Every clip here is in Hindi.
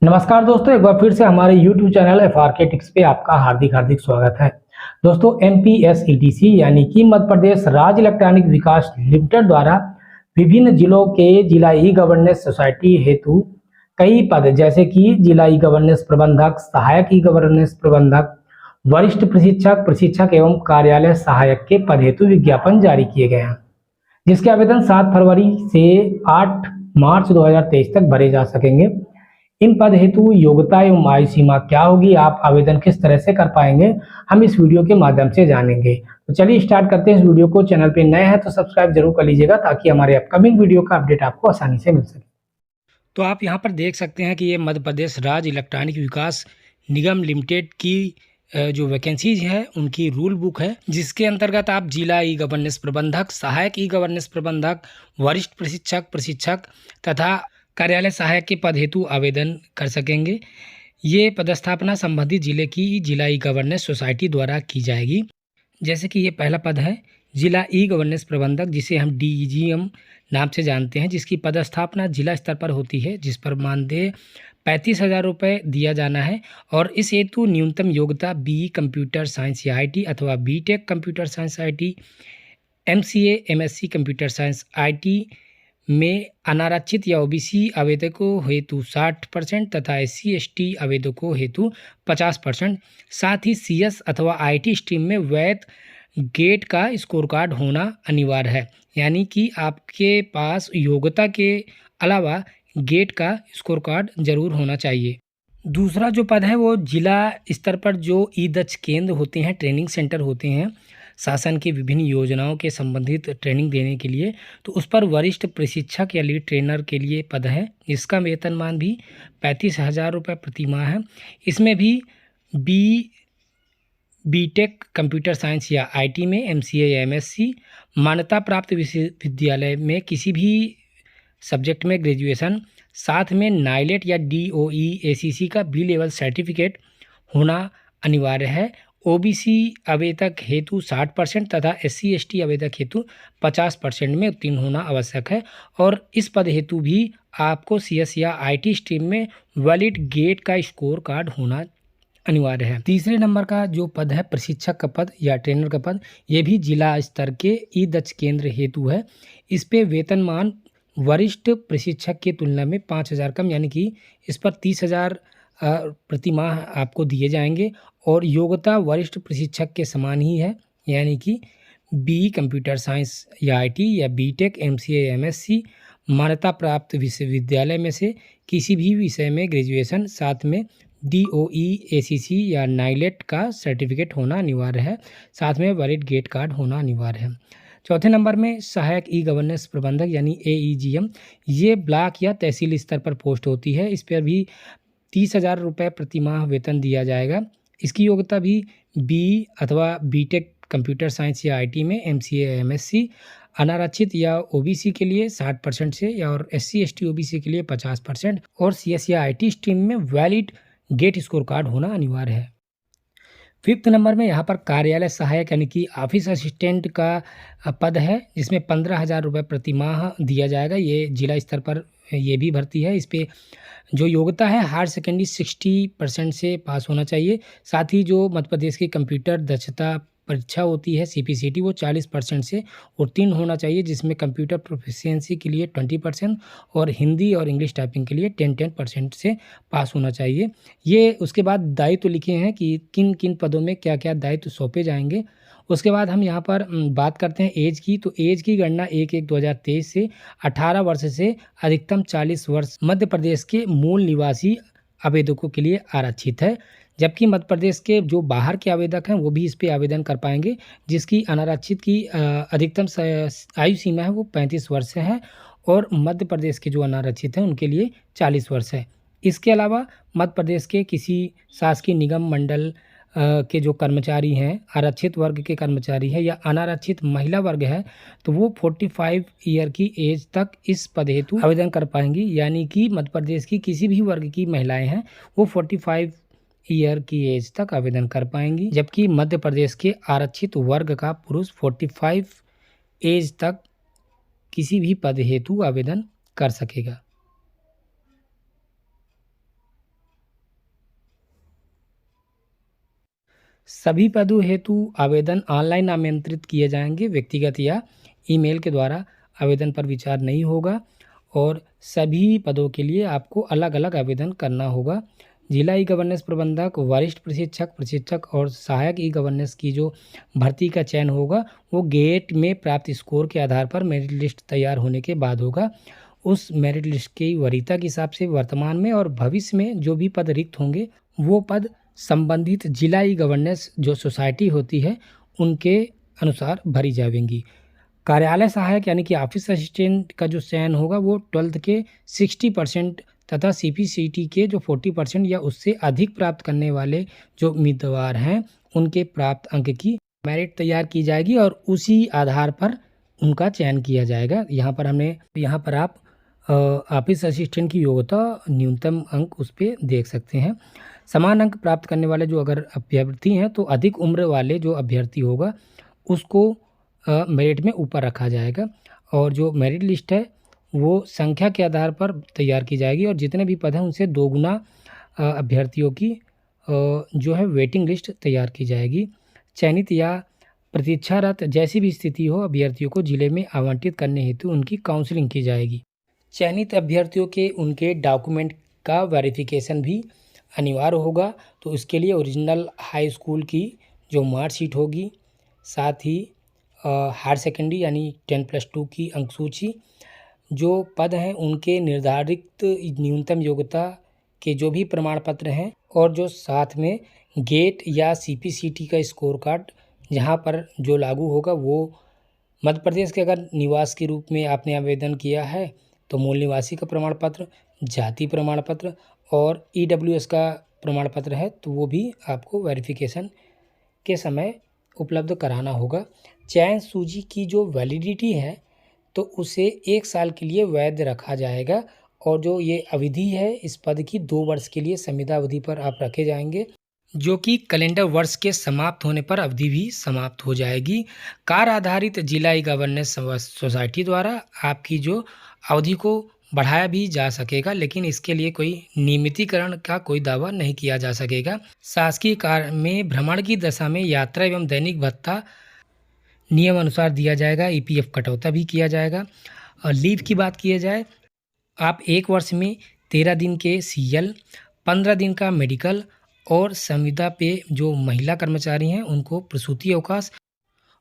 नमस्कार दोस्तों, एक बार फिर से हमारे YouTube चैनल FRK टिक्स पे आपका हार्दिक हार्दिक स्वागत है। दोस्तों, MPSETC यानी कि मध्य प्रदेश राज्य इलेक्ट्रॉनिक विकास लिमिटेड द्वारा विभिन्न जिलों के जिला ई गवर्नेंस सोसाइटी हेतु कई पद जैसे कि जिला ई गवर्नेंस प्रबंधक, सहायक ई गवर्नेंस प्रबंधक, वरिष्ठ प्रशिक्षक, प्रशिक्षक एवं कार्यालय सहायक के पद हेतु विज्ञापन जारी किए गए हैं, जिसके आवेदन 7 फरवरी से 8 मार्च 2023 तक भरे जा सकेंगे। इन पद हेतु योग्यता एवं आयु सीमा क्या होगी, आप आवेदन किस तरह से कर पाएंगे, हम इस वीडियो के माध्यम से जानेंगे। तो चलिए स्टार्ट करते हैं इस वीडियो को। चैनल पे नए हैं तो सब्सक्राइब जरूर कर लीजिएगा ताकि हमारे अपकमिंग वीडियो का अपडेट आपको आसानी से मिल सके। तो आप यहाँ पर देख सकते हैं कि ये मध्य प्रदेश राज्य इलेक्ट्रॉनिक विकास निगम लिमिटेड की जो वैकेंसीज है उनकी रूल बुक है, जिसके अंतर्गत आप जिला ई गवर्नेंस प्रबंधक, सहायक ई गवर्नेंस प्रबंधक, वरिष्ठ प्रशिक्षक, प्रशिक्षक तथा कार्यालय सहायक के पद हेतु आवेदन कर सकेंगे। ये पदस्थापना संबंधित जिले की जिला ई गवर्नेंस सोसाइटी द्वारा की जाएगी। जैसे कि ये पहला पद है जिला ई गवर्नेंस प्रबंधक, जिसे हम DGM नाम से जानते हैं, जिसकी पदस्थापना जिला स्तर पर होती है, जिस पर मानदेय 35,000 रुपये दिया जाना है। और इस हेतु न्यूनतम योग्यता BE कंप्यूटर साइंस या IT अथवा BTech computer science IT, MCA MSc computer science IT में अनारक्षित या OBC आवेदकों हेतु 60% तथा SC ST आवेदकों हेतु 50%, साथ ही CS अथवा IT स्ट्रीम में वैध गेट का स्कोर कार्ड होना अनिवार्य है। यानी कि आपके पास योग्यता के अलावा गेट का स्कोर कार्ड जरूर होना चाहिए। दूसरा जो पद है वो जिला स्तर पर जो ई-दक्ष केंद्र होते हैं, ट्रेनिंग सेंटर होते हैं, शासन की विभिन्न योजनाओं के संबंधित ट्रेनिंग देने के लिए, तो उस पर वरिष्ठ प्रशिक्षक या लीड ट्रेनर के लिए पद है, जिसका वेतनमान भी 35,000 रुपये प्रति माह है। इसमें भी BTech कंप्यूटर साइंस या IT में, MCA या MSc मान्यता प्राप्त विश्वविद्यालय में किसी भी सब्जेक्ट में ग्रेजुएशन, साथ में नाइलेट या DOE ACC का B लेवल सर्टिफिकेट होना अनिवार्य है। OBC आवेदक हेतु 60% तथा SC ST आवेदक हेतु 50% में उत्तीर्ण होना आवश्यक है। और इस पद हेतु भी आपको CS या IT स्ट्रीम में वैलिड गेट का स्कोर कार्ड होना अनिवार्य है। तीसरे नंबर का जो पद है प्रशिक्षक का पद या ट्रेनर का पद, ये भी जिला स्तर के ई-दक्ष केंद्र हेतु है। इस पे वेतनमान वरिष्ठ प्रशिक्षक की तुलना में 5,000 कम, यानी कि इस पर 30,000 प्रति माह आपको दिए जाएंगे। और योग्यता वरिष्ठ प्रशिक्षक के समान ही है, यानी कि BE कंप्यूटर साइंस या IT या BTech MCA MSc मान्यता प्राप्त विश्वविद्यालय में से किसी भी विषय में ग्रेजुएशन, साथ में DOE ACC या नाइलेट का सर्टिफिकेट होना अनिवार्य है, साथ में वैलिड गेट कार्ड होना अनिवार्य है। चौथे नंबर में सहायक ई गवर्नेंस प्रबंधक यानी AEGM, ये ब्लॉक या तहसील स्तर पर पोस्ट होती है। इस पर भी 30,000 रुपये प्रति माह वेतन दिया जाएगा। इसकी योग्यता भी BE अथवा BTech कंप्यूटर साइंस या IT में, MCA या MSc अनारक्षित या OBC के लिए 60% से, या और SC ST OBC के लिए 50%, और CS या IT स्ट्रीम में वैलिड गेट स्कोर कार्ड होना अनिवार्य है। फिफ्थ नंबर में यहाँ पर कार्यालय सहायक यानी कि ऑफिस असिस्टेंट का पद है, जिसमें 15,000 रुपये प्रति माह दिया जाएगा। ये जिला स्तर पर ये भी भर्ती है। इस पर जो योग्यता है हायर सेकेंडरी 60% से पास होना चाहिए। साथ ही जो मध्य प्रदेश की कंप्यूटर दक्षता परीक्षा होती है CPCT, वो 40% से उत्तीर्ण होना चाहिए, जिसमें कंप्यूटर प्रोफिशिएंसी के लिए 20% और हिंदी और इंग्लिश टाइपिंग के लिए 10% से पास होना चाहिए। ये उसके बाद दायित्व लिखे हैं कि किन किन पदों में क्या क्या दायित्व सौंपे जाएंगे। उसके बाद हम यहाँ पर बात करते हैं एज की। तो एज की गणना 1/1/2023 से 18 वर्ष से अधिकतम 40 वर्ष मध्य प्रदेश के मूल निवासी आवेदकों के लिए आरक्षित है, जबकि मध्य प्रदेश के जो बाहर के आवेदक हैं वो भी इस पे आवेदन कर पाएंगे, जिसकी अनारक्षित की अधिकतम आयु सीमा है वो 35 वर्ष है, और मध्य प्रदेश के जो अनारक्षित हैं उनके लिए 40 वर्ष है। इसके अलावा मध्य प्रदेश के किसी शासकीय निगम मंडल के जो कर्मचारी हैं, आरक्षित वर्ग के कर्मचारी हैं या अनारक्षित महिला वर्ग है, तो वो 45 ईयर की एज तक इस पद हेतु आवेदन कर पाएंगी। यानी कि मध्य प्रदेश की किसी भी वर्ग की महिलाएं हैं वो 45 ईयर की एज तक आवेदन कर पाएंगी, जबकि मध्य प्रदेश के आरक्षित वर्ग का पुरुष 45 एज तक किसी भी पद हेतु आवेदन कर सकेगा। सभी पदों हेतु आवेदन ऑनलाइन आमंत्रित किए जाएंगे, व्यक्तिगत या ईमेल के द्वारा आवेदन पर विचार नहीं होगा और सभी पदों के लिए आपको अलग अलग आवेदन करना होगा। जिला ई गवर्नेंस प्रबंधक, वरिष्ठ प्रशिक्षक और सहायक ई गवर्नेंस की जो भर्ती का चयन होगा वो गेट में प्राप्त स्कोर के आधार पर मेरिट लिस्ट तैयार होने के बाद होगा। उस मेरिट लिस्ट की वरीयता के हिसाब से वर्तमान में और भविष्य में जो भी पद रिक्त होंगे वो पद संबंधित जिला ई गवर्नेंस जो सोसाइटी होती है उनके अनुसार भरी जाएंगी। कार्यालय सहायक यानी कि ऑफिस असिस्टेंट का जो चयन होगा वो 12th के 60% तथा CPCT के जो 40% या उससे अधिक प्राप्त करने वाले जो उम्मीदवार हैं उनके प्राप्त अंक की मेरिट तैयार की जाएगी और उसी आधार पर उनका चयन किया जाएगा। यहाँ पर आप ऑफिस असिस्टेंट की योग्यता न्यूनतम अंक उस पर देख सकते हैं। समान अंक प्राप्त करने वाले जो अगर अभ्यर्थी हैं तो अधिक उम्र वाले जो अभ्यर्थी होगा उसको मेरिट में ऊपर रखा जाएगा और जो मेरिट लिस्ट है वो संख्या के आधार पर तैयार की जाएगी और जितने भी पद हैं उनसे 2 गुना अभ्यर्थियों की जो है वेटिंग लिस्ट तैयार की जाएगी। चयनित या प्रतीक्षारत जैसी भी स्थिति हो अभ्यर्थियों को जिले में आवंटित करने हेतु उनकी काउंसलिंग की जाएगी। चयनित अभ्यर्थियों के उनके डॉक्यूमेंट का वेरिफिकेशन भी अनिवार्य होगा, तो इसके लिए ओरिजिनल हाई स्कूल की जो मार्कशीट होगी, साथ ही हायर सेकेंडरी यानी 10+2 की अंक सूची, जो पद हैं उनके निर्धारित न्यूनतम योग्यता के जो भी प्रमाण पत्र हैं और जो साथ में गेट या CPCT का स्कोर कार्ड जहाँ पर जो लागू होगा वो मध्य प्रदेश के अगर निवास के रूप में आपने आवेदन किया है तो मूल निवासी का प्रमाण पत्र, जाति प्रमाण पत्र और EWS का प्रमाण पत्र है तो वो भी आपको वेरिफिकेशन के समय उपलब्ध कराना होगा। चयन सूची की जो वैलिडिटी है तो उसे 1 साल के लिए वैध रखा जाएगा और जो ये अवधि है इस पद की 2 वर्ष के लिए संविदा अवधि पर आप रखे जाएंगे, जो कि कैलेंडर वर्ष के समाप्त होने पर अवधि भी समाप्त हो जाएगी। कार्य आधारित जिला ई गवर्नेंस सोसाइटी द्वारा आपकी जो अवधि को बढ़ाया भी जा सकेगा, लेकिन इसके लिए कोई नियमितीकरण का कोई दावा नहीं किया जा सकेगा। शासकीय कार्य में भ्रमण की दशा में यात्रा एवं दैनिक भत्ता नियम अनुसार दिया जाएगा। EPF कटौता भी किया जाएगा। और लीव की बात किया जाए, आप 1 वर्ष में 13 दिन के CL, 15 दिन का मेडिकल और संविदा पे जो महिला कर्मचारी हैं उनको प्रसूति अवकाश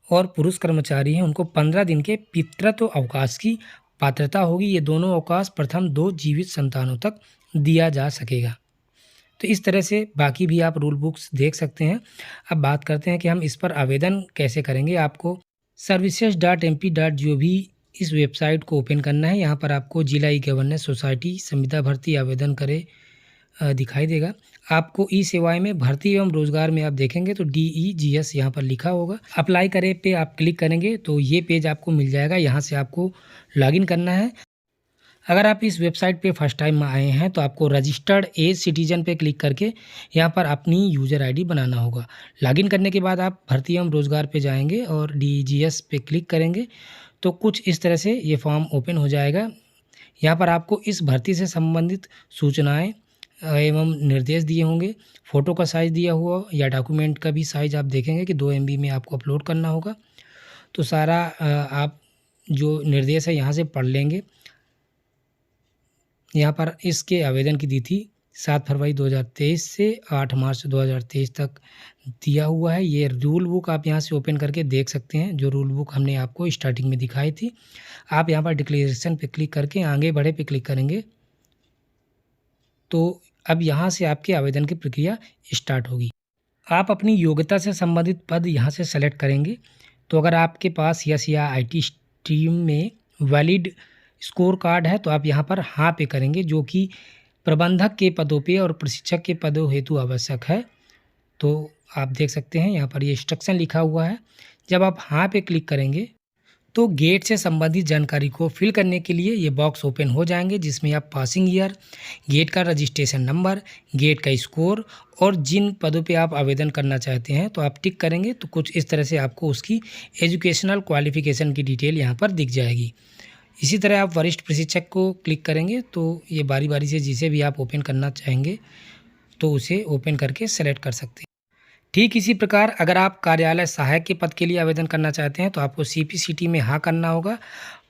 और पुरुष कर्मचारी हैं उनको 15 दिन के पितृत्व अवकाश की पात्रता होगी। ये दोनों अवकाश प्रथम 2 जीवित संतानों तक दिया जा सकेगा। तो इस तरह से बाकी भी आप रूल बुक्स देख सकते हैं। अब बात करते हैं कि हम इस पर आवेदन कैसे करेंगे। आपको services.mp.gov इस वेबसाइट को ओपन करना है। यहाँ पर आपको जिला ई गवर्नेंस सोसाइटी संविदा भर्ती आवेदन करे दिखाई देगा। आपको ई सेवाएं में भर्ती एवं रोजगार में आप देखेंगे तो DEGS यहाँ पर लिखा होगा। अप्लाई करे पे आप क्लिक करेंगे तो ये पेज आपको मिल जाएगा। यहाँ से आपको लॉगिन करना है। अगर आप इस वेबसाइट पे फर्स्ट टाइम आए हैं तो आपको रजिस्टर्ड एज सिटीजन पे क्लिक करके यहाँ पर अपनी यूज़र ID बनाना होगा। लॉगिन करने के बाद आप भर्ती एवं रोजगार पे जाएंगे और DEGS पे क्लिक करेंगे तो कुछ इस तरह से ये फॉर्म ओपन हो जाएगा। यहाँ पर आपको इस भर्ती से संबंधित सूचनाएं एवं निर्देश दिए होंगे। फ़ोटो का साइज़ दिया हुआ या डॉक्यूमेंट का भी साइज़ आप देखेंगे कि 2 MB में आपको अपलोड करना होगा। तो सारा आप जो निर्देश है यहाँ से पढ़ लेंगे। यहाँ पर इसके आवेदन की तिथि 7 फरवरी 2023 से 8 मार्च 2023 तक दिया हुआ है। ये रूल बुक आप यहाँ से ओपन करके देख सकते हैं, जो रूल बुक हमने आपको स्टार्टिंग में दिखाई थी। आप यहाँ पर डिक्लेरेशन पे क्लिक करके आगे बढ़े पे क्लिक करेंगे तो अब यहाँ से आपके आवेदन की प्रक्रिया स्टार्ट होगी। आप अपनी योग्यता से संबंधित पद यहाँ से सेलेक्ट करेंगे। तो अगर आपके पास यस या IT स्ट्रीम में वैलिड स्कोर कार्ड है तो आप यहाँ पर हाँ पे करेंगे, जो कि प्रबंधक के पदों पे और प्रशिक्षक के पदों हेतु आवश्यक है। तो आप देख सकते हैं यहाँ पर ये इंस्ट्रक्शन लिखा हुआ है। जब आप हाँ पे क्लिक करेंगे तो गेट से संबंधित जानकारी को फिल करने के लिए ये बॉक्स ओपन हो जाएंगे, जिसमें आप पासिंग ईयर, गेट का रजिस्ट्रेशन नंबर, गेट का स्कोर और जिन पदों पे आप आवेदन करना चाहते हैं तो आप टिक करेंगे तो कुछ इस तरह से आपको उसकी एजुकेशनल क्वालिफिकेशन की डिटेल यहाँ पर दिख जाएगी। इसी तरह आप वरिष्ठ प्रशिक्षक को क्लिक करेंगे तो ये बारी बारी से जिसे भी आप ओपन करना चाहेंगे तो उसे ओपन करके सेलेक्ट कर सकते हैं। ठीक इसी प्रकार अगर आप कार्यालय सहायक के पद के लिए आवेदन करना चाहते हैं तो आपको सीपीसीटी में हाँ करना होगा।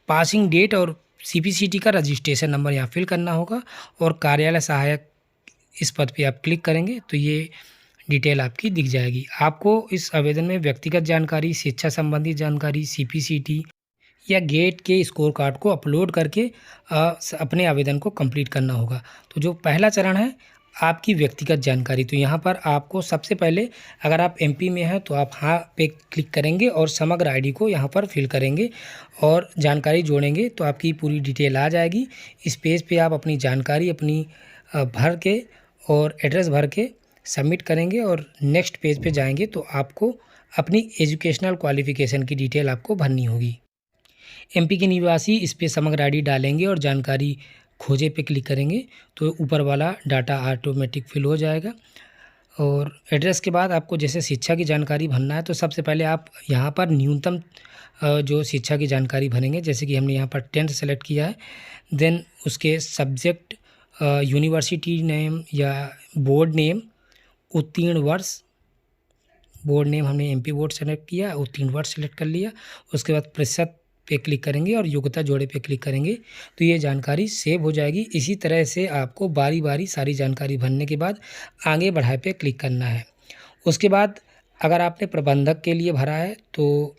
पासिंग डेट और सीपीसीटी का रजिस्ट्रेशन नंबर यहाँ फिल करना होगा और कार्यालय सहायक इस पद पे आप क्लिक करेंगे तो ये डिटेल आपकी दिख जाएगी। आपको इस आवेदन में व्यक्तिगत जानकारी, शिक्षा संबंधी जानकारी, सीपीसीटी या गेट के स्कोर कार्ड को अपलोड करके अपने आवेदन को कंप्लीट करना होगा। तो जो पहला चरण है आपकी व्यक्तिगत जानकारी, तो यहाँ पर आपको सबसे पहले अगर आप एमपी में हैं तो आप हाँ पे क्लिक करेंगे और समग्र आईडी को यहाँ पर फिल करेंगे और जानकारी जोड़ेंगे तो आपकी पूरी डिटेल आ जाएगी। इस पेज पे आप अपनी जानकारी अपनी भर के और एड्रेस भर के सबमिट करेंगे और नेक्स्ट पेज पे जाएंगे तो आपको अपनी एजुकेशनल क्वालिफ़िकेशन की डिटेल आपको भरनी होगी। एमपी के निवासी इस पे समग्र आईडी डालेंगे और जानकारी खोजे पे क्लिक करेंगे तो ऊपर वाला डाटा ऑटोमेटिक फिल हो जाएगा। और एड्रेस के बाद आपको जैसे शिक्षा की जानकारी भरना है तो सबसे पहले आप यहाँ पर न्यूनतम जो शिक्षा की जानकारी भरेंगे, जैसे कि हमने यहाँ पर 10th सेलेक्ट किया है। देन उसके सब्जेक्ट, यूनिवर्सिटी नेम या बोर्ड नेम, उत्तीर्ण वर्ष, बोर्ड नेम हमने एमपी बोर्ड सेलेक्ट किया, उत्तीर्ण वर्ष सेलेक्ट कर लिया। उसके बाद प्रतिशत पे क्लिक करेंगे और योग्यता जोड़े पे क्लिक करेंगे तो ये जानकारी सेव हो जाएगी। इसी तरह से आपको बारी बारी सारी जानकारी भरने के बाद आगे बढ़ाए पे क्लिक करना है। उसके बाद अगर आपने प्रबंधक के लिए भरा है तो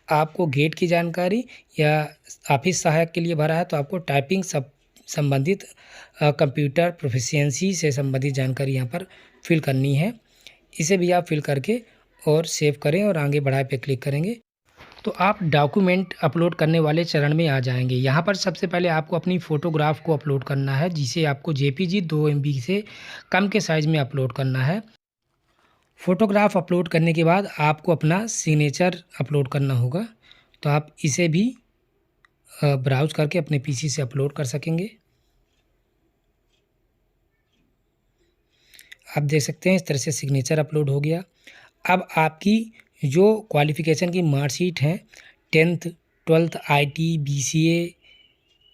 आपको गेट की जानकारी, या ऑफिस सहायक के लिए भरा है तो आपको टाइपिंग संबंधित कंप्यूटर प्रोफिशिएंसी से संबंधित जानकारी यहाँ पर फिल करनी है। इसे भी आप फिल करके और सेव करें और आगे बढ़ाए पे क्लिक करेंगे तो आप डॉक्यूमेंट अपलोड करने वाले चरण में आ जाएंगे। यहाँ पर सबसे पहले आपको अपनी फ़ोटोग्राफ को अपलोड करना है, जिसे आपको जेपीजी 2 MB से कम के साइज़ में अपलोड करना है। फ़ोटोग्राफ अपलोड करने के बाद आपको अपना सिग्नेचर अपलोड करना होगा, तो आप इसे भी ब्राउज़ करके अपने पीसी से अपलोड कर सकेंगे। आप देख सकते हैं इस तरह से सिग्नेचर अपलोड हो गया। अब आपकी जो क्वालिफ़िकेशन की मार्कशीट है 10th 12th IT BCA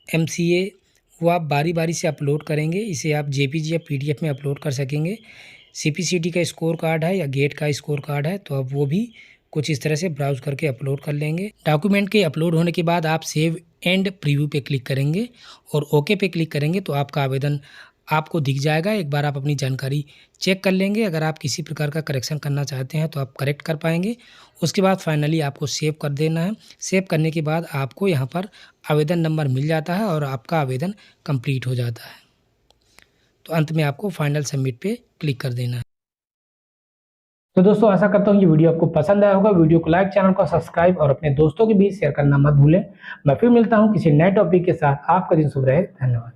MCA वो आप बारी बारी से अपलोड करेंगे। इसे आप जेपीजी या पीडीएफ में अपलोड कर सकेंगे। सीपीसीटी का स्कोर कार्ड है या गेट का स्कोर कार्ड है तो आप वो भी कुछ इस तरह से ब्राउज़ करके अपलोड कर लेंगे। डॉक्यूमेंट के अपलोड होने के बाद आप सेव एंड प्रीव्यू पे क्लिक करेंगे और ओके पे क्लिक करेंगे तो आपका आवेदन आपको दिख जाएगा। एक बार आप अपनी जानकारी चेक कर लेंगे। अगर आप किसी प्रकार का करेक्शन करना चाहते हैं तो आप करेक्ट कर पाएंगे। उसके बाद फाइनली आपको सेव कर देना है। सेव करने के बाद आपको यहाँ पर आवेदन नंबर मिल जाता है और आपका आवेदन कंप्लीट हो जाता है। तो अंत में आपको फाइनल सबमिट पे क्लिक कर देना है। तो दोस्तों आशा करता हूँ ये वीडियो आपको पसंद आया होगा। वीडियो को लाइक, चैनल को सब्सक्राइब और अपने दोस्तों के बीच शेयर करना मत भूलें। मैं फिर मिलता हूँ किसी नए टॉपिक के साथ। आपका दिन शुभ रहे। धन्यवाद।